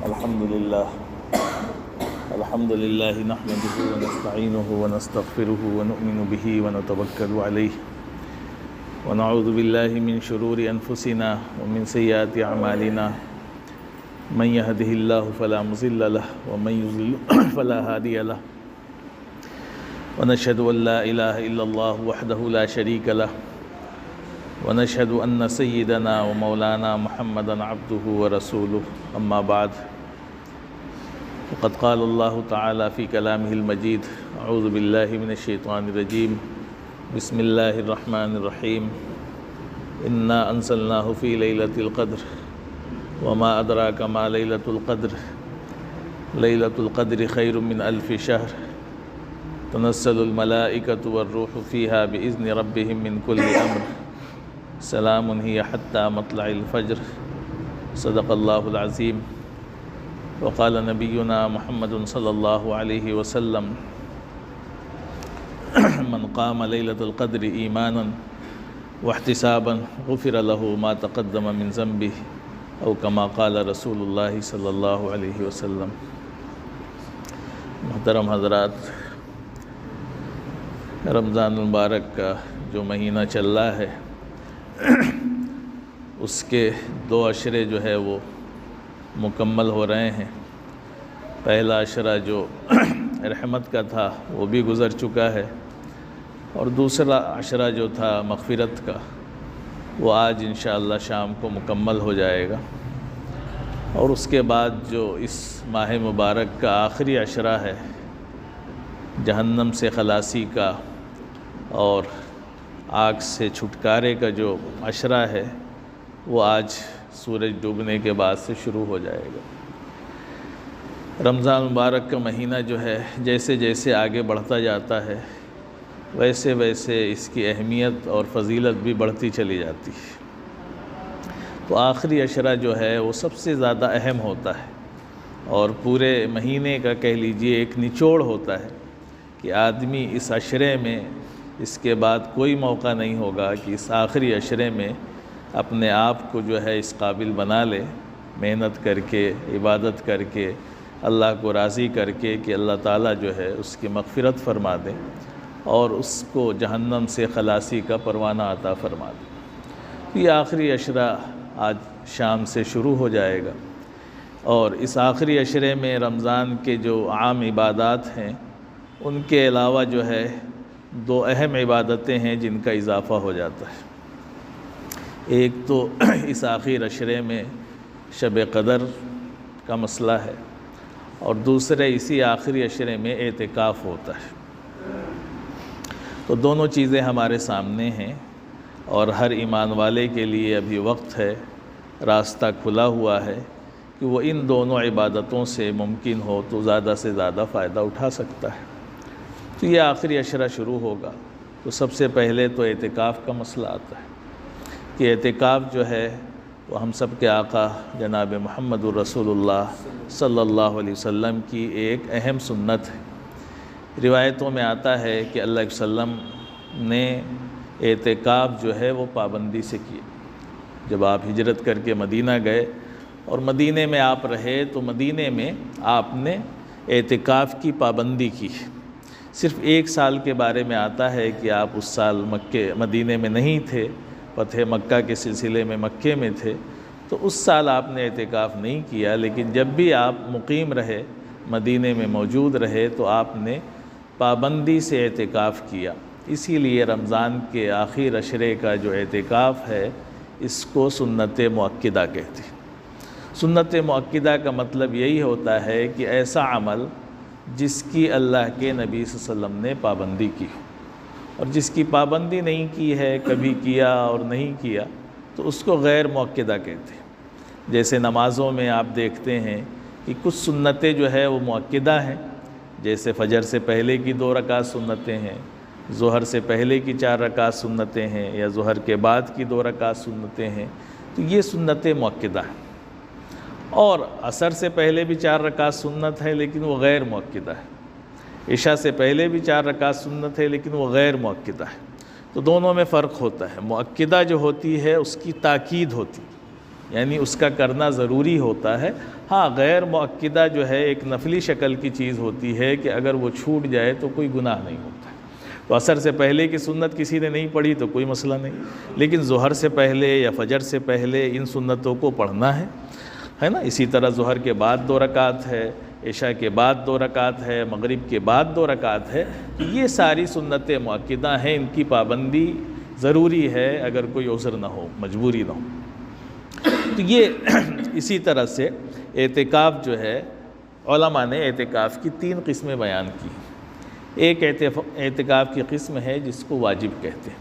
الحمد لله نحمده ونستعينه ونستغفره ونؤمن به ونتوكل عليه ونعوذ بالله من شرور أنفسنا ومن سيئات أعمالنا من يهده الله فلا مضل له ومن يضلل فلا هادي له ونشهد أن لا إله إلا الله وحده لا شريك له ونشهد أن سيدنا ومولانا محمدا عبده ورسوله أما بعد فقد قال الله تعالى في كلامه المجيد أعوذ بالله من الشيطان الرجيم بسم الله الرحمن الرحيم إنا أنزلناه في ليلة القدر وما أدراك ما ليلة القدر ليلة القدر خير من 1000 شهر تنزل الملائكة والروح فيها بإذن ربهم من كل أمر سلام هي حتى مطلع الفجر صدق الله العظيم وقال نبينا محمد صلى الله عليه وسلم من قام ليلة القدر إيمانا واحتسابا غفر له ما تقدم من ذنبه أو كما قال رسول الله صلی اللہ علیہ وسلم۔ محترم حضرات، رمضان المبارک کا جو مہینہ چل رہا ہے اس کے 2 عشرے جو ہے وہ مکمل ہو رہے ہیں۔ پہلا عشرہ جو رحمت کا تھا وہ بھی گزر چکا ہے، اور دوسرا عشرہ جو تھا مغفرت کا وہ آج انشاءاللہ شام کو مکمل ہو جائے گا، اور اس کے بعد جو اس ماہ مبارک کا آخری عشرہ ہے جہنم سے خلاصی کا اور آگ سے چھٹکارے کا جو عشرہ ہے وہ آج سورج ڈوبنے کے بعد سے شروع ہو جائے گا۔ رمضان مبارک کا مہینہ جو ہے جیسے جیسے آگے بڑھتا جاتا ہے ویسے ویسے اس کی اہمیت اور فضیلت بھی بڑھتی چلی جاتی ہے۔ تو آخری عشرہ جو ہے وہ سب سے زیادہ اہم ہوتا ہے، اور پورے مہینے کا کہہ لیجئے ایک نچوڑ ہوتا ہے کہ آدمی اس عشرے میں اس کے بعد کوئی موقع نہیں ہوگا کہ اس آخری عشرے میں اپنے آپ کو جو ہے اس قابل بنا لے، محنت کر کے، عبادت کر کے، اللہ کو راضی کر کے کہ اللہ تعالیٰ جو ہے اس کی مغفرت فرما دے اور اس کو جہنم سے خلاصی کا پروانہ عطا فرما دے۔ یہ آخری عشرہ آج شام سے شروع ہو جائے گا، اور اس آخری عشرے میں رمضان کے جو عام عبادات ہیں ان کے علاوہ جو ہے 2 اہم عبادتیں ہیں جن کا اضافہ ہو جاتا ہے۔ ایک تو اس آخری عشرے میں شب قدر کا مسئلہ ہے، اور دوسرے اسی آخری عشرے میں اعتکاف ہوتا ہے۔ تو دونوں چیزیں ہمارے سامنے ہیں، اور ہر ایمان والے کے لیے ابھی وقت ہے، راستہ کھلا ہوا ہے کہ وہ ان دونوں عبادتوں سے ممکن ہو تو زیادہ سے زیادہ فائدہ اٹھا سکتا ہے۔ تو یہ آخری عشرہ شروع ہوگا تو سب سے پہلے تو اعتکاف کا مسئلہ آتا ہے کہ اعتکاف جو ہے وہ ہم سب کے آقا جناب محمد الرسول اللہ صلی اللہ علیہ وسلم کی ایک اہم سنت ہے۔ روایتوں میں آتا ہے کہ اللہ علیہ وسلم نے اعتکاف جو ہے وہ پابندی سے کیا۔ جب آپ ہجرت کر کے مدینہ گئے اور مدینے میں آپ رہے تو مدینے میں آپ نے اعتکاف کی پابندی کی۔ صرف 1 سال کے بارے میں آتا ہے کہ آپ اس سال مدینے میں نہیں تھے، فتح مکہ کے سلسلے میں مکے میں تھے، تو اس سال آپ نے اعتکاف نہیں کیا، لیکن جب بھی آپ مقیم رہے، مدینے میں موجود رہے، تو آپ نے پابندی سے اعتکاف کیا۔ اسی لیے رمضان کے آخری عشرے کا جو اعتکاف ہے اس کو سنت مؤکدہ کہتے ہیں۔ سنت مؤکدہ کا مطلب یہی ہوتا ہے کہ ایسا عمل جس کی اللہ کے نبی صلی اللہ علیہ وسلم نے پابندی کی ہو، اور جس کی پابندی نہیں کی ہے، کبھی کیا اور نہیں کیا، تو اس کو غیر مؤکدہ کہتے ہیں۔ جیسے نمازوں میں آپ دیکھتے ہیں کہ کچھ سنتیں جو ہے وہ مؤکدہ ہیں، جیسے فجر سے پہلے کی 2 رکعت سنتیں ہیں، ظہر سے پہلے کی 4 رکعت سنتیں ہیں، یا ظہر کے بعد کی 2 رکعت سنتیں ہیں، تو یہ سنتیں مؤکدہ ہیں۔ اور عصر سے پہلے بھی 4 رکعت سنت ہے لیکن وہ غیر مؤکدہ ہے۔ عشاء سے پہلے بھی 4 رکعت سنت ہے لیکن وہ غیر مؤکدہ ہے۔ تو دونوں میں فرق ہوتا ہے۔ مؤکدہ جو ہوتی ہے اس کی تاکید ہوتی ہے، یعنی اس کا کرنا ضروری ہوتا ہے، ہاں غیر مؤکدہ جو ہے ایک نفلی شکل کی چیز ہوتی ہے کہ اگر وہ چھوٹ جائے تو کوئی گناہ نہیں ہوتا. تو عصر سے پہلے کی سنت کسی نے نہیں پڑھی تو کوئی مسئلہ نہیں، لیکن ظہر سے پہلے یا فجر سے پہلے ان سنتوں کو پڑھنا ہے نا. اسی طرح ظہر کے بعد 2 رکعت ہے، عشاء کے بعد 2 رکعت ہے، مغرب کے بعد 2 رکعت ہے. یہ ساری سنتیں مؤکدہ ہیں، ان کی پابندی ضروری ہے اگر کوئی عذر نہ ہو، مجبوری نہ ہو. تو یہ اسی طرح سے اعتکاف جو ہے علماء نے اعتکاف کی 3 قسمیں بیان کی. ایک اعتکاف کی قسم ہے جس کو واجب کہتے ہیں،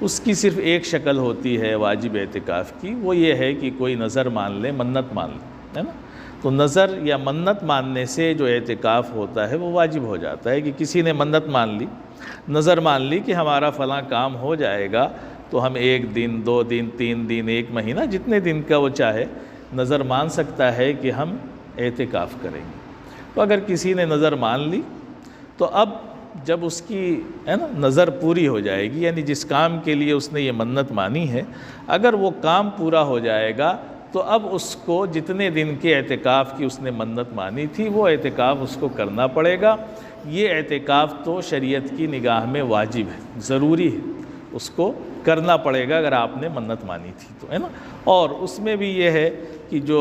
اس کی صرف ایک شکل ہوتی ہے واجب اعتکاف کی، وہ یہ ہے کہ کوئی نظر مان لے، منت مان لے، ہے نا. تو نظر یا منت ماننے سے جو اعتکاف ہوتا ہے وہ واجب ہو جاتا ہے. کہ کسی نے منت مان لی، نظر مان لی کہ ہمارا فلاں کام ہو جائے گا تو ہم 1 دن 2 دن 3 دن 1 مہینہ جتنے دن کا وہ چاہے نظر مان سکتا ہے کہ ہم اعتکاف کریں گے. تو اگر کسی نے نظر مان لی تو اب جب اس کی نظر پوری ہو جائے گی، یعنی جس کام کے لیے اس نے یہ منت مانی ہے اگر وہ کام پورا ہو جائے گا تو اب اس کو جتنے دن کے اعتکاف کی اس نے منت مانی تھی وہ اعتکاف اس کو کرنا پڑے گا. یہ اعتکاف تو شریعت کی نگاہ میں واجب ہے، ضروری ہے، اس کو کرنا پڑے گا اگر آپ نے منت مانی تھی تو، ہے نا. اور اس میں بھی یہ ہے کہ جو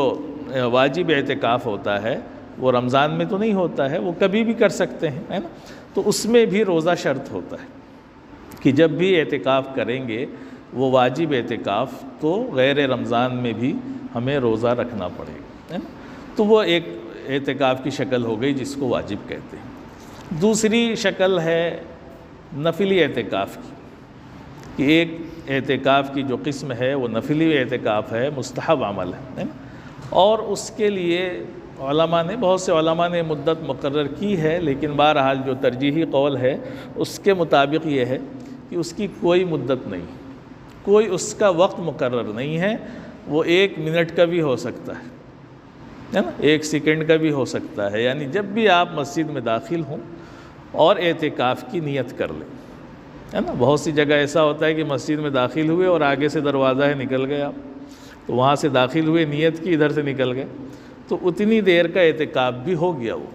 واجب اعتکاف ہوتا ہے وہ رمضان میں تو نہیں ہوتا ہے، وہ کبھی بھی کر سکتے ہیں، ہے نا. تو اس میں بھی روزہ شرط ہوتا ہے کہ جب بھی اعتکاف کریں گے وہ واجب اعتکاف تو غیر رمضان میں بھی ہمیں روزہ رکھنا پڑے گا، ہے نا. تو وہ ایک اعتکاف کی شکل ہو گئی جس کو واجب کہتے ہیں. دوسری شکل ہے نفلی اعتکاف کی، کہ ایک اعتکاف کی جو قسم ہے وہ نفلی اعتکاف ہے، مستحب عمل ہے نا. اور اس کے لیے بہت سے علماء نے مدت مقرر کی ہے، لیکن بہرحال جو ترجیحی قول ہے اس کے مطابق یہ ہے کہ اس کی کوئی مدت نہیں، کوئی اس کا وقت مقرر نہیں ہے. وہ 1 منٹ کا بھی ہو سکتا ہے نا، 1 سیکنڈ کا بھی ہو سکتا ہے. یعنی جب بھی آپ مسجد میں داخل ہوں اور اعتکاف کی نیت کر لیں، ہے نا. بہت سی جگہ ایسا ہوتا ہے کہ مسجد میں داخل ہوئے اور آگے سے دروازہ ہے، نکل گئے آپ، تو وہاں سے داخل ہوئے، نیت کی، ادھر سے نکل گئے، تو اتنی دیر کا اعتکاف بھی ہو گیا وہ.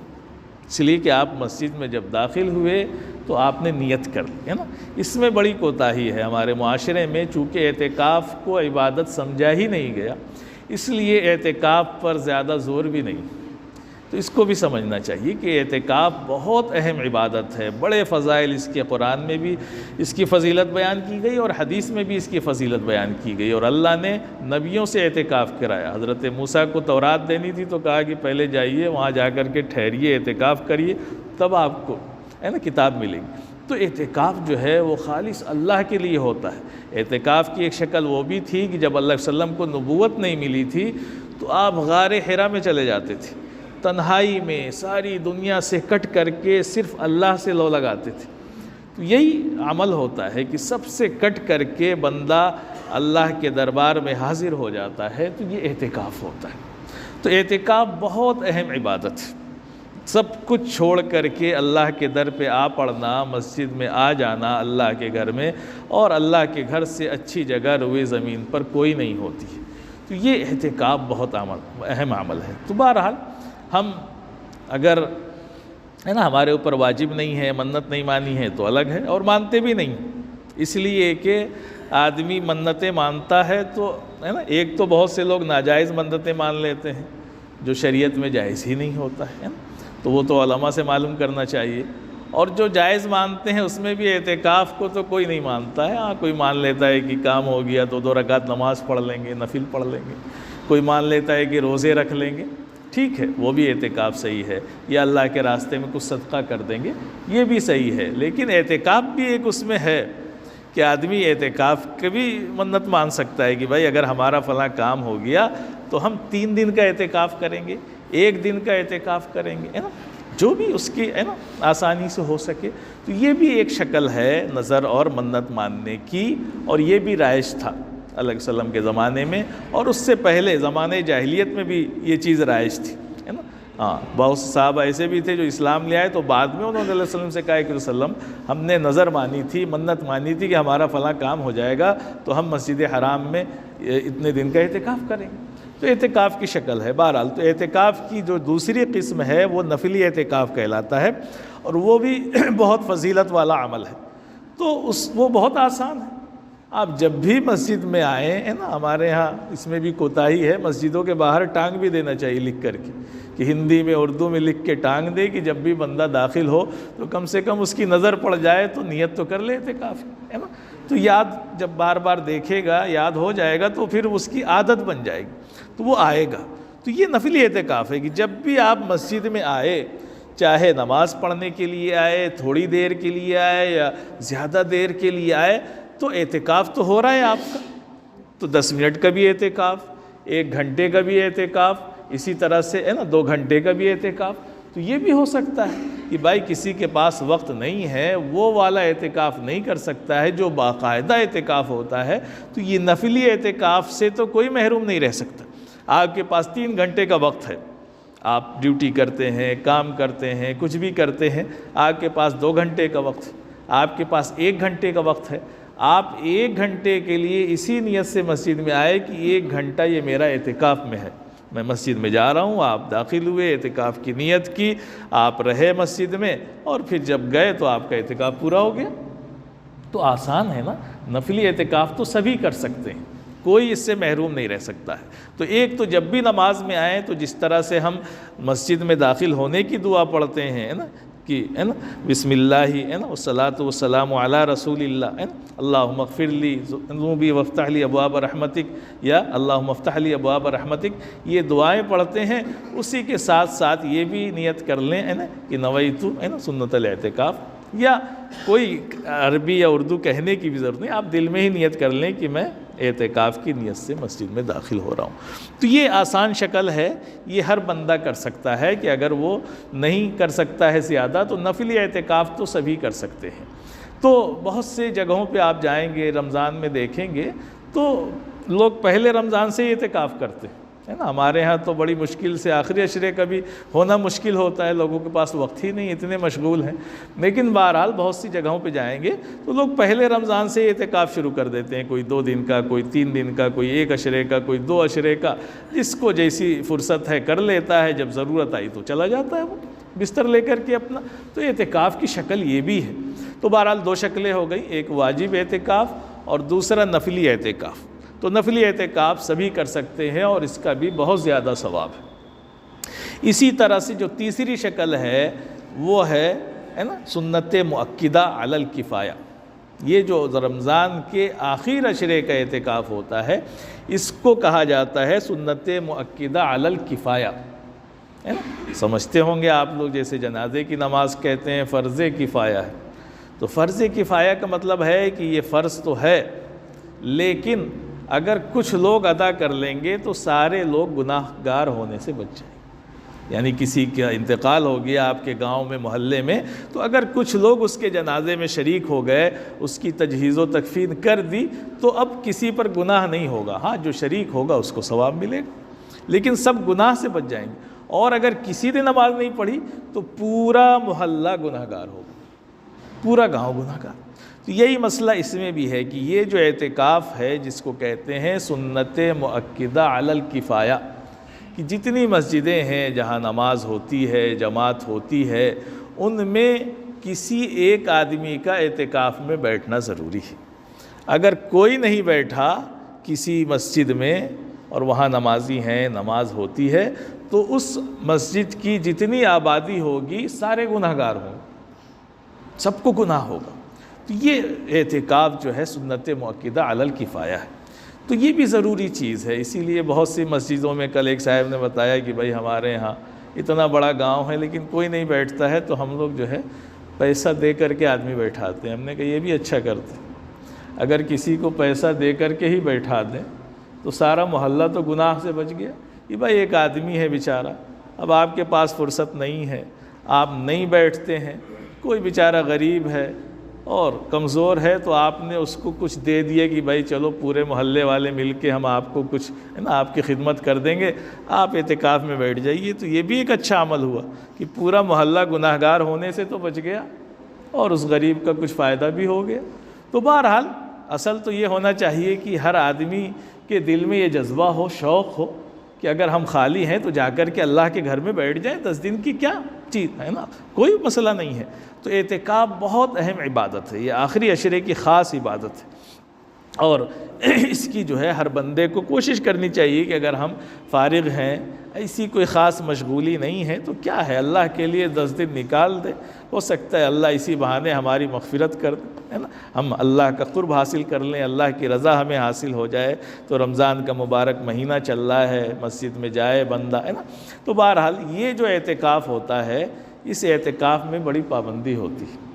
اس لیے کہ آپ مسجد میں جب داخل ہوئے تو آپ نے نیت کر لی، ہے نا. اس میں بڑی کوتاہی ہے ہمارے معاشرے میں، چونکہ اعتکاف کو عبادت سمجھا ہی نہیں گیا، اس لیے اعتکاف پر زیادہ زور بھی نہیں. تو اس کو بھی سمجھنا چاہیے کہ اعتکاف بہت اہم عبادت ہے، بڑے فضائل اس کے قرآن میں بھی اس کی فضیلت بیان کی گئی اور حدیث میں بھی اس کی فضیلت بیان کی گئی. اور اللہ نے نبیوں سے اعتکاف کرایا. حضرت موسیٰ کو تورات دینی تھی تو کہا کہ پہلے جائیے وہاں جا کر کے ٹھہریے، اعتکاف کریے، تب آپ کو کتاب ملے گی. تو اعتکاف جو ہے وہ خالص اللہ کے لیے ہوتا ہے. اعتکاف کی ایک شکل وہ بھی تھی کہ جب اللہ علیہ وسلم کو نبوت نہیں ملی تھی تو آپ غار حرا میں چلے جاتے تھے، تنہائی میں ساری دنیا سے کٹ کر کے صرف اللہ سے لو لگاتے تھے. تو یہی عمل ہوتا ہے کہ سب سے کٹ کر کے بندہ اللہ کے دربار میں حاضر ہو جاتا ہے، تو یہ اعتکاف ہوتا ہے. تو اعتکاف بہت اہم عبادت ہے. سب کچھ چھوڑ کر کے اللہ کے در پہ آ پڑنا، مسجد میں آ جانا اللہ کے گھر میں، اور اللہ کے گھر سے اچھی جگہ روئے زمین پر کوئی نہیں ہوتی. تو یہ اعتکاف بہت اہم عمل ہے. تو بہرحال ہم اگر ہمارے اوپر واجب نہیں ہے، منت نہیں مانی ہے تو الگ ہے، اور مانتے بھی نہیں، اس لیے کہ آدمی منتیں مانتا ہے تو ایک تو بہت سے لوگ ناجائز منتیں مان لیتے ہیں جو شریعت میں جائز ہی نہیں ہوتا ہے، تو وہ تو علماء سے معلوم کرنا چاہیے. اور جو جائز مانتے ہیں اس میں بھی اعتکاف کو تو کوئی نہیں مانتا ہے. ہاں کوئی مان لیتا ہے کہ کام ہو گیا تو 2 رکعت نماز پڑھ لیں گے، نفل پڑھ لیں گے. کوئی مان لیتا ہے کہ روزے رکھ لیں گے، ٹھیک ہے، وہ بھی اعتکاف صحیح ہے. یا اللہ کے راستے میں کچھ صدقہ کر دیں گے، یہ بھی صحیح ہے. لیکن اعتکاف بھی ایک اس میں ہے کہ آدمی اعتکاف کبھی منت مان سکتا ہے کہ بھائی اگر ہمارا فلاں کام ہو گیا تو ہم 3 دن کا اعتکاف کریں گے، 1 دن کا اعتکاف کریں گے، ہے نا، جو بھی اس کی آسانی سے ہو سکے. تو یہ بھی ایک شکل ہے نظر اور منت ماننے کی، اور یہ بھی رائج تھا علیہ وسلم کے زمانے میں، اور اس سے پہلے زمانے جاہلیت میں بھی یہ چیز رائج تھی، ہے نا. ہاں بہت صحابہ ایسے بھی تھے جو اسلام لے آئے تو بعد میں انہوں نے علیہ وسلم سے کہا کہ وسلم ہم نے نظر مانی تھی، منت مانی تھی کہ ہمارا فلاں کام ہو جائے گا تو ہم مسجد حرام میں اتنے دن کا اعتکاف کریں گے. تو اعتکاف کی شکل ہے۔ بہرحال تو اعتکاف کی جو دوسری قسم ہے وہ نفلی اعتکاف کہلاتا ہے، اور وہ بھی بہت فضیلت والا عمل ہے۔ تو وہ بہت آسان ہے۔ آپ جب بھی مسجد میں آئیں، ہے نا، ہمارے ہاں اس میں بھی کوتاہی ہے، مسجدوں کے باہر ٹانگ بھی دینا چاہیے لکھ کر کے، کہ ہندی میں اردو میں لکھ کے ٹانگ دے کہ جب بھی بندہ داخل ہو تو کم سے کم اس کی نظر پڑ جائے تو نیت تو کر لے اعتکاف، ہے نا۔ تو یاد جب بار بار دیکھے گا، یاد ہو جائے گا، تو پھر اس کی عادت بن جائے گی، تو وہ آئے گا۔ تو یہ نفلی اعتکاف ہے کہ جب بھی آپ مسجد میں آئے، چاہے نماز پڑھنے کے لیے آئے، تھوڑی دیر کے لیے آئے یا زیادہ دیر کے لیے آئے، تو اعتکاف تو ہو رہا ہے آپ کا۔ تو 10 منٹ کا بھی اعتکاف، 1 گھنٹے کا بھی اعتکاف، اسی طرح سے ہے نا 2 گھنٹے کا بھی اعتکاف۔ تو یہ بھی ہو سکتا ہے کہ بھائی کسی کے پاس وقت نہیں ہے، وہ والا اعتکاف نہیں کر سکتا ہے جو باقاعدہ اعتکاف ہوتا ہے، تو یہ نفلی اعتکاف سے تو کوئی محروم نہیں رہ سکتا۔ آپ کے پاس 3 گھنٹے کا وقت ہے، آپ ڈیوٹی کرتے ہیں، کام کرتے ہیں، کچھ بھی کرتے ہیں، آپ کے پاس 2 گھنٹے کا وقت ہے، آپ کے پاس 1 گھنٹے کا وقت ہے، آپ 1 گھنٹے کے لیے اسی نیت سے مسجد میں آئے کہ 1 گھنٹہ یہ میرا اعتکاف میں ہے، میں مسجد میں جا رہا ہوں، آپ داخل ہوئے، اعتکاف کی نیت کی، آپ رہے مسجد میں، اور پھر جب گئے تو آپ کا اعتکاف پورا ہو گیا۔ تو آسان ہے نا، نفلی اعتکاف تو سبھی کر سکتے ہیں، کوئی اس سے محروم نہیں رہ سکتا ہے۔ تو ایک تو جب بھی نماز میں آئیں تو جس طرح سے ہم مسجد میں داخل ہونے کی دعا پڑھتے ہیں، ہے نا، کہ ہے نا بسم اللہ، ہے نا والصلاۃ والسلام علی رسول اللہ، ہے نا اللہم اغفر لی ذنوبی وافتح لی ابواب رحمتک، یا اللہم افتح لی ابواب رحمتک، یہ دعائیں پڑھتے ہیں۔ اسی کے ساتھ ساتھ یہ بھی نیت کر لیں، ہے نا، کہ نویت، ہے نا، سنت الاعتکاف، یا کوئی عربی یا اردو کہنے کی بھی ضرورت نہیں، آپ دل میں ہی نیت کر لیں کہ میں اعتکاف کی نیت سے مسجد میں داخل ہو رہا ہوں۔ تو یہ آسان شکل ہے، یہ ہر بندہ کر سکتا ہے، کہ اگر وہ نہیں کر سکتا ہے زیادہ تو نفلی اعتکاف تو سبھی کر سکتے ہیں۔ تو بہت سے جگہوں پہ آپ جائیں گے، رمضان میں دیکھیں گے تو لوگ پہلے رمضان سے ہی اعتکاف کرتے ہیں، ہے نا۔ ہمارے ہاں تو بڑی مشکل سے آخری عشرے کا بھی ہونا مشکل ہوتا ہے، لوگوں کے پاس وقت ہی نہیں، اتنے مشغول ہیں۔ لیکن بہرحال بہت سی جگہوں پہ جائیں گے تو لوگ پہلے رمضان سے اعتکاف شروع کر دیتے ہیں، کوئی 2 دن کا، کوئی 3 دن کا، کوئی 1 عشرے کا، کوئی 2 عشرے کا، جس کو جیسی فرصت ہے کر لیتا ہے، جب ضرورت آئی تو چلا جاتا ہے وہ بستر لے کر کے اپنا۔ تو اعتکاف کی شکل یہ بھی ہے۔ تو بہرحال 2 شکلیں ہو گئی، ایک واجب اعتکاف اور دوسرا نفلی اعتکاف۔ تو نفلی اعتکاف سبھی کر سکتے ہیں اور اس کا بھی بہت زیادہ ثواب ہے۔ اسی طرح سے جو تیسری شکل ہے وہ ہے نا سنت مؤکدہ علی الکفایہ۔ یہ جو رمضان کے آخر عشرے کا اعتکاف ہوتا ہے، اس کو کہا جاتا ہے سنت مؤکدہ علی الکفایہ، ہے نا۔ سمجھتے ہوں گے آپ لوگ، جیسے جنازے کی نماز کہتے ہیں فرض کفایہ ہے، تو فرض کفایہ کا مطلب ہے کہ یہ فرض تو ہے، لیکن اگر کچھ لوگ ادا کر لیں گے تو سارے لوگ گناہ گار ہونے سے بچ جائیں گے۔ یعنی کسی کا انتقال ہو گیا آپ کے گاؤں میں، محلے میں، تو اگر کچھ لوگ اس کے جنازے میں شریک ہو گئے، اس کی تجہیز و تکفین کر دی، تو اب کسی پر گناہ نہیں ہوگا۔ ہاں، جو شریک ہوگا اس کو ثواب ملے گا، لیکن سب گناہ سے بچ جائیں گے۔ اور اگر کسی نے نماز نہیں پڑھی تو پورا محلہ گناہ گار ہوگا، پورا گاؤں گناہ گار۔ تو یہی مسئلہ اس میں بھی ہے کہ یہ جو اعتکاف ہے، جس کو کہتے ہیں سنت مؤکدہ علی الکفایہ، کہ جتنی مسجدیں ہیں جہاں نماز ہوتی ہے، جماعت ہوتی ہے، ان میں کسی ایک آدمی کا اعتکاف میں بیٹھنا ضروری ہے۔ اگر کوئی نہیں بیٹھا کسی مسجد میں اور وہاں نمازی ہیں، نماز ہوتی ہے، تو اس مسجد کی جتنی آبادی ہوگی سارے گناہ گار ہوں گے، سب کو گناہ ہوگا۔ تو یہ اعتکاف جو ہے سنت مؤکدہ علی الکفایہ ہے۔ تو یہ بھی ضروری چیز ہے، اسی لیے بہت سی مسجدوں میں، کل ایک صاحب نے بتایا کہ بھائی ہمارے ہاں اتنا بڑا گاؤں ہے لیکن کوئی نہیں بیٹھتا ہے، تو ہم لوگ جو ہے پیسہ دے کر کے آدمی بیٹھاتے ہیں۔ ہم نے کہا یہ بھی اچھا کرتے ہیں، اگر کسی کو پیسہ دے کر کے ہی بیٹھا دیں تو سارا محلہ تو گناہ سے بچ گیا۔ یہ بھائی ایک آدمی ہے بیچارہ، اب آپ کے پاس فرصت نہیں ہے، آپ نہیں بیٹھتے ہیں، کوئی بیچارہ غریب ہے اور کمزور ہے، تو آپ نے اس کو کچھ دے دیا کہ بھائی چلو پورے محلے والے مل کے ہم آپ کو کچھ ہے نا آپ کی خدمت کر دیں گے، آپ اعتکاف میں بیٹھ جائیے۔ تو یہ بھی ایک اچھا عمل ہوا کہ پورا محلہ گناہ گار ہونے سے تو بچ گیا اور اس غریب کا کچھ فائدہ بھی ہو گیا۔ تو بہرحال اصل تو یہ ہونا چاہیے کہ ہر آدمی کے دل میں یہ جذبہ ہو، شوق ہو کہ اگر ہم خالی ہیں تو جا کر کے اللہ کے گھر میں بیٹھ جائیں، 10 دن کی کیا چیز ہے نا، کوئی مسئلہ نہیں ہے۔ تو اعتکاف بہت اہم عبادت ہے، یہ آخری عشرے کی خاص عبادت ہے، اور اس کی جو ہے ہر بندے کو کوشش کرنی چاہیے کہ اگر ہم فارغ ہیں، ایسی کوئی خاص مشغولی نہیں ہے تو کیا ہے، اللہ کے لیے 10 دن نکال دے، ہو سکتا ہے اللہ اسی بہانے ہماری مغفرت کر دے، ہے نا، ہم اللہ کا قرب حاصل کر لیں، اللہ کی رضا ہمیں حاصل ہو جائے۔ تو رمضان کا مبارک مہینہ چل رہا ہے، مسجد میں جائے بندہ، ہے نا۔ تو بہرحال یہ جو اعتکاف ہوتا ہے، اس اعتکاف میں بڑی پابندی ہوتی ہے۔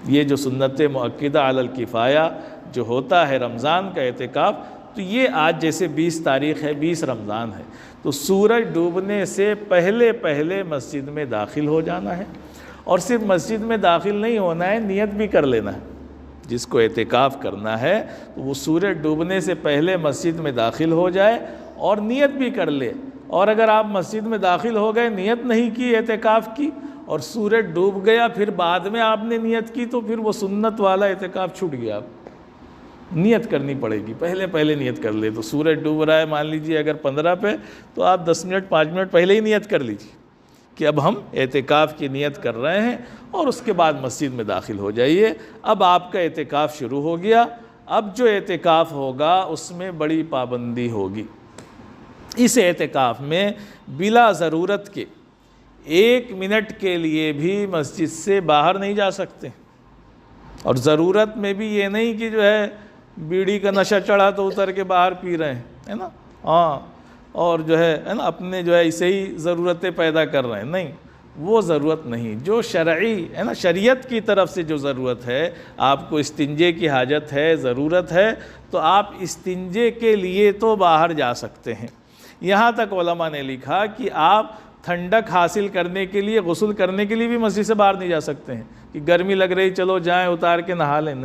یہ جو سنت مؤکدہ علی الکفایہ جو ہوتا ہے رمضان کا اعتکاف، تو یہ آج جیسے 20 تاریخ ہے، 20 رمضان ہے، تو سورج ڈوبنے سے پہلے مسجد میں داخل ہو جانا ہے، اور صرف مسجد میں داخل نہیں ہونا ہے، نیت بھی کر لینا ہے۔ جس کو اعتکاف کرنا ہے تو وہ سورج ڈوبنے سے پہلے مسجد میں داخل ہو جائے اور نیت بھی کر لے۔ اور اگر آپ مسجد میں داخل ہو گئے، نیت نہیں کی اعتکاف کی، اور سورج ڈوب گیا، پھر بعد میں آپ نے نیت کی، تو پھر وہ سنت والا اعتکاف چھوٹ گیا۔ نیت کرنی پڑے گی، پہلے نیت کر لے۔ تو سورج ڈوب رہا ہے مان لیجیے اگر 15 پہ، تو آپ 10 منٹ 5 منٹ پہلے ہی نیت کر لیجیے کہ اب ہم اعتکاف کی نیت کر رہے ہیں، اور اس کے بعد مسجد میں داخل ہو جائیے۔ اب آپ کا اعتکاف شروع ہو گیا۔ اب جو اعتکاف ہوگا اس میں بڑی پابندی ہوگی۔ اس اعتکاف میں بلا ضرورت کے 1 منٹ کے لیے بھی مسجد سے باہر نہیں جا سکتے، اور ضرورت میں بھی یہ نہیں کہ جو ہے بیڑی کا نشہ چڑھا تو اتر کے باہر پی رہے ہیں، ہے نا، ہاں، اور جو ہے نا اپنے جو ہے اسے ہی ضرورتیں پیدا کر رہے ہیں، نہیں، وہ ضرورت نہیں۔ جو شرعی ہے نا، شریعت کی طرف سے جو ضرورت ہے، آپ کو استنجے کی حاجت ہے، ضرورت ہے، تو آپ استنجے کے لیے تو باہر جا سکتے ہیں۔ یہاں تک علماء نے لکھا کہ آپ ٹھنڈک حاصل کرنے کے لیے، غسل کرنے کے لیے بھی مسجد سے باہر نہیں جا سکتے ہیں کہ گرمی لگ رہی چلو جائیں اتار کے نہا لیں،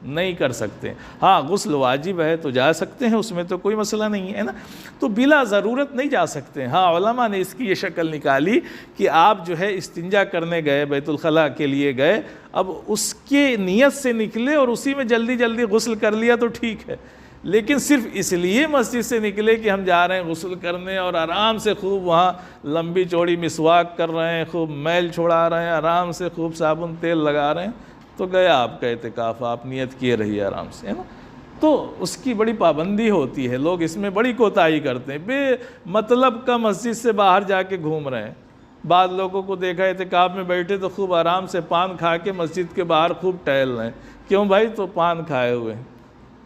نہیں کر سکتے۔ ہاں غسل واجب ہے تو جا سکتے ہیں، اس میں تو کوئی مسئلہ نہیں ہے نا، تو بلا ضرورت نہیں جا سکتے۔ ہاں علماء نے اس کی یہ شکل نکالی کہ آپ جو ہے استنجا کرنے گئے، بیت الخلاء کے لیے گئے، اب اس کے نیت سے نکلے اور اسی میں جلدی غسل کر لیا تو ٹھیک ہے، لیکن صرف اس لیے مسجد سے نکلے کہ ہم جا رہے ہیں غسل کرنے، اور آرام سے خوب وہاں لمبی چوڑی مسواک کر رہے ہیں، خوب میل چھڑا رہے ہیں، آرام سے خوب صابن تیل لگا رہے ہیں، تو گیا آپ کا اعتکاف، آپ نیت کیے رہیے آرام سے، ہے نا۔ تو اس کی بڑی پابندی ہوتی ہے، لوگ اس میں بڑی کوتاہی کرتے ہیں، بے مطلب کا مسجد سے باہر جا کے گھوم رہے ہیں۔ بعض لوگوں کو دیکھا اعتکاف میں بیٹھے تو خوب آرام سے پان کھا کے مسجد کے باہر خوب ٹہل رہے ہیں۔ کیوں بھائی؟ تو پان کھائے ہوئے ہیں۔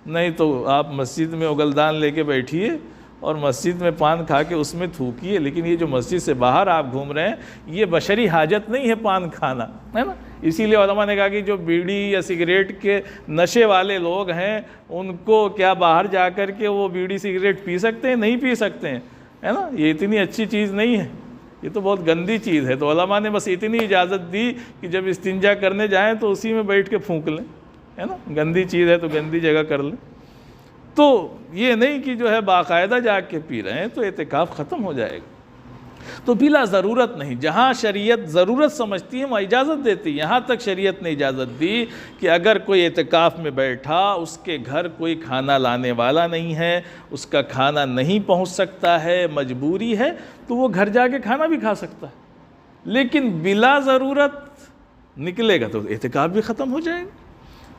نہیں تو آپ مسجد میں اگلدان لے کے بیٹھیے اور مسجد میں پان کھا کے اس میں تھوکیے، لیکن یہ جو مسجد سے باہر آپ گھوم رہے ہیں، یہ بشری حاجت نہیں ہے پان کھانا، ہے نا۔ اسی لیے علماء نے کہا کہ جو بیڑی یا سگریٹ کے نشے والے لوگ ہیں، ان کو کیا باہر جا کر کے وہ بیڑی سگریٹ پی سکتے ہیں؟ نہیں پی سکتے ہیں، ہے نا۔ یہ اتنی اچھی چیز نہیں ہے، یہ تو بہت گندی چیز ہے۔ تو علماء نے بس اتنی اجازت دی کہ جب استنجا کرنے جائیں تو اسی میں بیٹھ کے پھونک لیں، ہے نا، گندی چیز ہے تو گندی جگہ کر لیں۔ تو یہ نہیں کہ جو ہے باقاعدہ جا کے پی رہے ہیں تو اعتکاف ختم ہو جائے گا۔ تو بلا ضرورت نہیں، جہاں شریعت ضرورت سمجھتی ہے وہ اجازت دیتی ہے۔ یہاں تک شریعت نے اجازت دی کہ اگر کوئی اعتکاف میں بیٹھا، اس کے گھر کوئی کھانا لانے والا نہیں ہے، اس کا کھانا نہیں پہنچ سکتا ہے، مجبوری ہے، تو وہ گھر جا کے کھانا بھی کھا سکتا ہے، لیکن بلا ضرورت نکلے گا تو اعتکاف بھی ختم ہو جائے گا،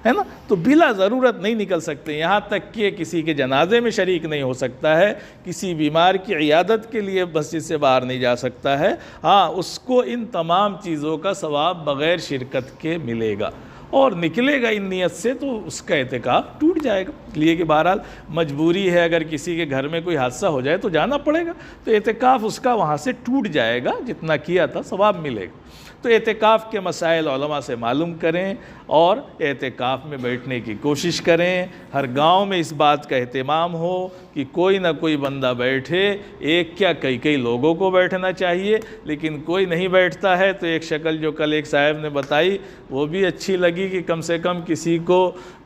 ہے نا۔ تو بلا ضرورت نہیں نکل سکتے، یہاں تک کہ کسی کے جنازے میں شریک نہیں ہو سکتا ہے، کسی بیمار کی عیادت کے لیے مسجد سے باہر نہیں جا سکتا ہے۔ ہاں اس کو ان تمام چیزوں کا ثواب بغیر شرکت کے ملے گا، اور نکلے گا ان نیت سے تو اس کا اعتکاف ٹوٹ جائے گا۔ اس لیے کہ بہرحال مجبوری ہے، اگر کسی کے گھر میں کوئی حادثہ ہو جائے تو جانا پڑے گا، تو اعتکاف اس کا وہاں سے ٹوٹ جائے گا، جتنا کیا تھا ثواب ملے گا۔ تو اعتکاف کے مسائل علماء سے معلوم کریں اور اعتکاف میں بیٹھنے کی کوشش کریں۔ ہر گاؤں میں اس بات کا اہتمام ہو کہ کوئی نہ کوئی بندہ بیٹھے، ایک کیا کئی لوگوں کو بیٹھنا چاہیے، لیکن کوئی نہیں بیٹھتا ہے تو ایک شکل جو کل ایک صاحب نے بتائی وہ بھی اچھی لگی کہ کم سے کم کسی کو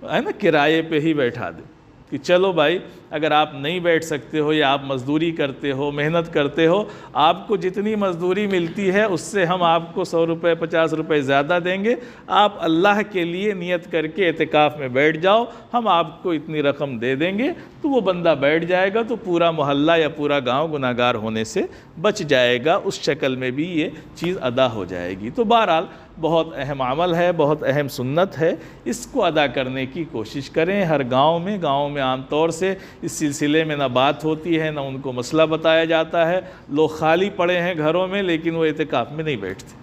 ہے نا کرائے پہ ہی بیٹھا دے، کہ چلو بھائی اگر آپ نہیں بیٹھ سکتے ہو یا آپ مزدوری کرتے ہو، محنت کرتے ہو، آپ کو جتنی مزدوری ملتی ہے اس سے ہم آپ کو 100 روپے 50 روپے زیادہ دیں گے، آپ اللہ کے لیے نیت کر کے اعتکاف میں بیٹھ جاؤ، ہم آپ کو اتنی رقم دے دیں گے۔ تو وہ بندہ بیٹھ جائے گا تو پورا محلہ یا پورا گاؤں گناہگار ہونے سے بچ جائے گا، اس شکل میں بھی یہ چیز ادا ہو جائے گی۔ تو بہرحال بہت اہم عمل ہے، بہت اہم سنت ہے، اس کو ادا کرنے کی کوشش کریں ہر گاؤں میں عام طور سے اس سلسلے میں نہ بات ہوتی ہے، نہ ان کو مسئلہ بتایا جاتا ہے، لوگ خالی پڑے ہیں گھروں میں لیکن وہ اعتکاف میں نہیں بیٹھتے۔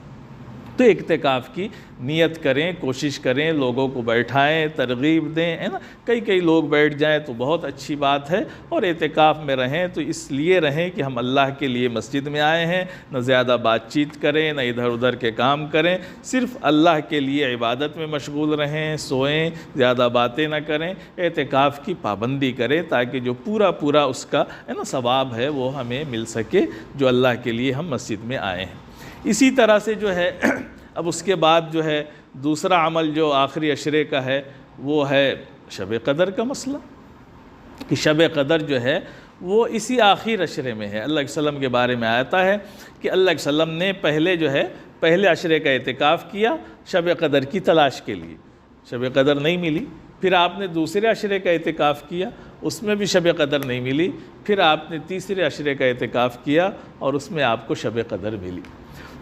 تو اعتکاف کی نیت کریں، کوشش کریں، لوگوں کو بیٹھائیں، ترغیب دیں، ہے نا، کئی لوگ بیٹھ جائیں تو بہت اچھی بات ہے، اور اعتکاف میں رہیں تو اس لیے رہیں کہ ہم اللہ کے لیے مسجد میں آئے ہیں، نہ زیادہ بات چیت کریں، نہ ادھر ادھر کے کام کریں، صرف اللہ کے لیے عبادت میں مشغول رہیں، سوئیں، زیادہ باتیں نہ کریں، اعتکاف کی پابندی کریں تاکہ جو پورا اس کا ہے نا ثواب ہے وہ ہمیں مل سکے جو اللہ کے لیے ہم مسجد میں آئے ہیں۔ اسی طرح سے جو ہے اب اس کے بعد جو ہے دوسرا عمل جو آخری عشرے کا ہے وہ ہے شب قدر کا مسئلہ، کہ شب قدر جو ہے وہ اسی آخر عشرے میں ہے۔ اللہ علیہ وسلم کے بارے میں آتا ہے کہ اللہ علیہ وسلم نے پہلے عشرے کا اعتکاف کیا شب قدر کی تلاش کے لیے، شب قدر نہیں ملی، پھر آپ نے دوسرے عشرے کا اعتکاف کیا، اس میں بھی شب قدر نہیں ملی، پھر آپ نے تیسرے عشرے کا اعتکاف کیا اور اس میں آپ کو شب قدر ملی۔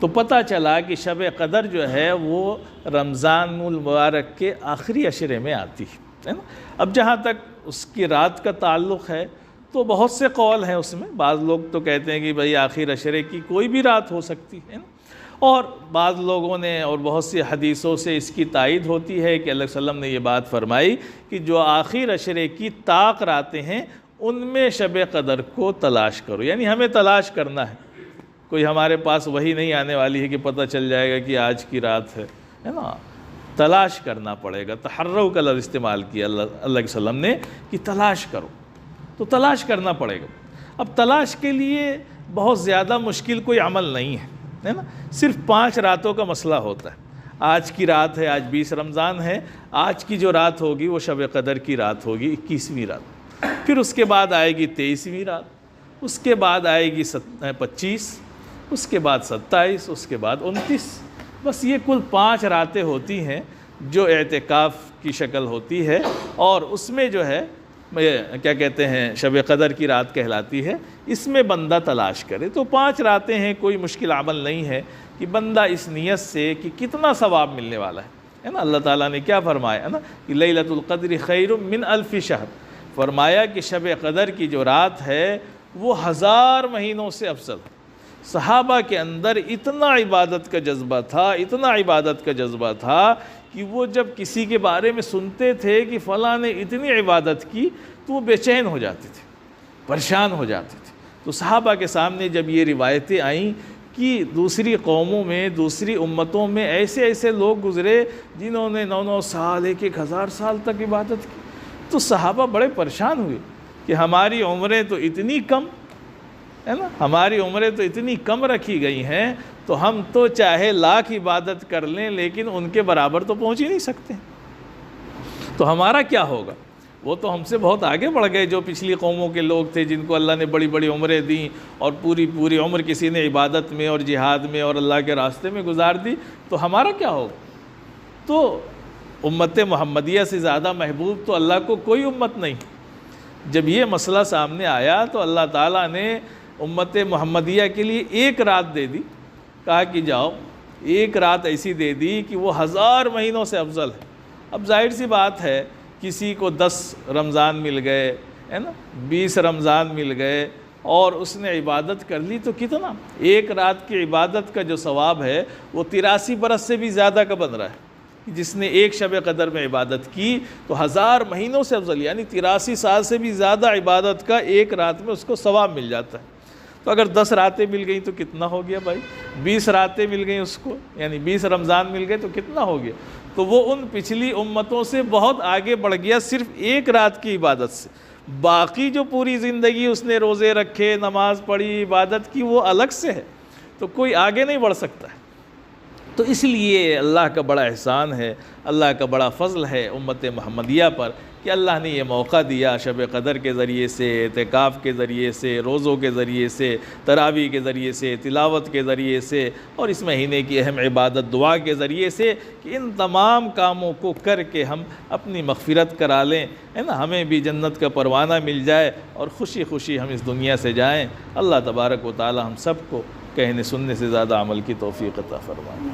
تو پتہ چلا کہ شب قدر جو ہے وہ رمضان المبارک کے آخری عشرے میں آتی ہے نا۔ اب جہاں تک اس کی رات کا تعلق ہے تو بہت سے قول ہیں اس میں، بعض لوگ تو کہتے ہیں کہ بھئی آخر عشرے کی کوئی بھی رات ہو سکتی ہے نا، اور بعض لوگوں نے اور بہت سی حدیثوں سے اس کی تائید ہوتی ہے کہ اللہ علیہ وسلم نے یہ بات فرمائی کہ جو آخر عشرے کی طاق راتیں ہیں ان میں شب قدر کو تلاش کرو، یعنی ہمیں تلاش کرنا ہے، کوئی ہمارے پاس وہی نہیں آنے والی ہے کہ پتہ چل جائے گا کہ آج کی رات ہے نا، تلاش کرنا پڑے گا۔ تحرّوا کا لفظ استعمال کیا اللہ علیہ وسلم نے کہ تلاش کرو، تو تلاش کرنا پڑے گا۔ اب تلاش کے لیے بہت زیادہ مشکل کوئی عمل نہیں ہے نا، صرف 5 راتوں کا مسئلہ ہوتا ہے۔ آج کی رات ہے، آج 20 رمضان ہے، آج کی جو رات ہوگی وہ شب قدر کی رات ہوگی، 21ویں رات، پھر اس کے بعد آئے گی 23ویں رات، اس کے بعد آئے گی 25، اس کے بعد 27، اس کے بعد 29، بس یہ کل 5 راتیں ہوتی ہیں جو اعتکاف کی شکل ہوتی ہے، اور اس میں جو ہے کیا کہتے ہیں شب قدر کی رات کہلاتی ہے، اس میں بندہ تلاش کرے۔ تو 5 راتیں ہیں، کوئی مشکل عمل نہیں ہے کہ بندہ اس نیت سے کہ کتنا ثواب ملنے والا ہے نا۔ اللہ تعالیٰ نے کیا فرمایا ہے نا کہ لیلۃ القدر خیر من الف شہر، فرمایا کہ شب قدر کی جو رات ہے وہ 1000 مہینوں سے افضل ہے۔ صحابہ کے اندر اتنا عبادت کا جذبہ تھا کہ وہ جب کسی کے بارے میں سنتے تھے کہ فلاں نے اتنی عبادت کی تو وہ بے چین ہو جاتے تھے، پریشان ہو جاتے تھے۔ تو صحابہ کے سامنے جب یہ روایتیں آئیں کہ دوسری قوموں میں، دوسری امتوں میں ایسے لوگ گزرے جنہوں نے 9 سال 1000 سال تک عبادت کی، تو صحابہ بڑے پریشان ہوئے کہ ہماری عمریں تو اتنی کم ہے نا، ہماری عمریں تو اتنی کم رکھی گئی ہیں، تو ہم تو چاہے لاکھ عبادت کر لیں لیکن ان کے برابر تو پہنچ ہی نہیں سکتے، تو ہمارا کیا ہوگا؟ وہ تو ہم سے بہت آگے بڑھ گئے جو پچھلی قوموں کے لوگ تھے جن کو اللہ نے بڑی بڑی عمریں دیں اور پوری عمر کسی نے عبادت میں اور جہاد میں اور اللہ کے راستے میں گزار دی، تو ہمارا کیا ہوگا؟ تو امت محمدیہ سے زیادہ محبوب تو اللہ کو کوئی امت نہیں۔ جب یہ مسئلہ سامنے آیا تو اللہ تعالیٰ نے امت محمدیہ کے لیے 1 رات دے دی، کہا کہ جاؤ 1 رات ایسی دے دی کہ وہ 1000 مہینوں سے افضل ہے۔ اب ظاہر سی بات ہے کسی کو 10 رمضان مل گئے ہے نا، 20 رمضان مل گئے اور اس نے عبادت کر لی تو کتنا؟ 1 رات کی عبادت کا جو ثواب ہے وہ 83 برس سے بھی زیادہ کا بن رہا ہے۔ جس نے 1 شب قدر میں عبادت کی تو 1000 مہینوں سے افضل، یعنی 83 سال سے بھی زیادہ عبادت کا 1 رات میں اس کو ثواب مل جاتا ہے۔ تو اگر 10 راتیں مل گئیں تو کتنا ہو گیا بھائی؟ 20 راتیں مل گئیں اس کو، یعنی 20 رمضان مل گئے تو کتنا ہو گیا؟ تو وہ ان پچھلی امتوں سے بہت آگے بڑھ گیا صرف 1 رات کی عبادت سے۔ باقی جو پوری زندگی اس نے روزے رکھے، نماز پڑھی، عبادت کی، وہ الگ سے ہے، تو کوئی آگے نہیں بڑھ سکتا ہے۔ تو اس لیے اللہ کا بڑا احسان ہے، اللہ کا بڑا فضل ہے امت محمدیہ پر کہ اللہ نے یہ موقع دیا شب قدر کے ذریعے سے، اعتکاف کے ذریعے سے، روزوں کے ذریعے سے، تراویح کے ذریعے سے، تلاوت کے ذریعے سے، اور اس مہینے کی اہم عبادت دعا کے ذریعے سے کہ ان تمام کاموں کو کر کے ہم اپنی مغفرت کرا لیں، ہے نا، ہمیں بھی جنت کا پروانہ مل جائے اور خوشی خوشی ہم اس دنیا سے جائیں۔ اللہ تبارک و تعالی ہم سب کو کہنے سننے سے زیادہ عمل کی توفیق عطا فرمائے۔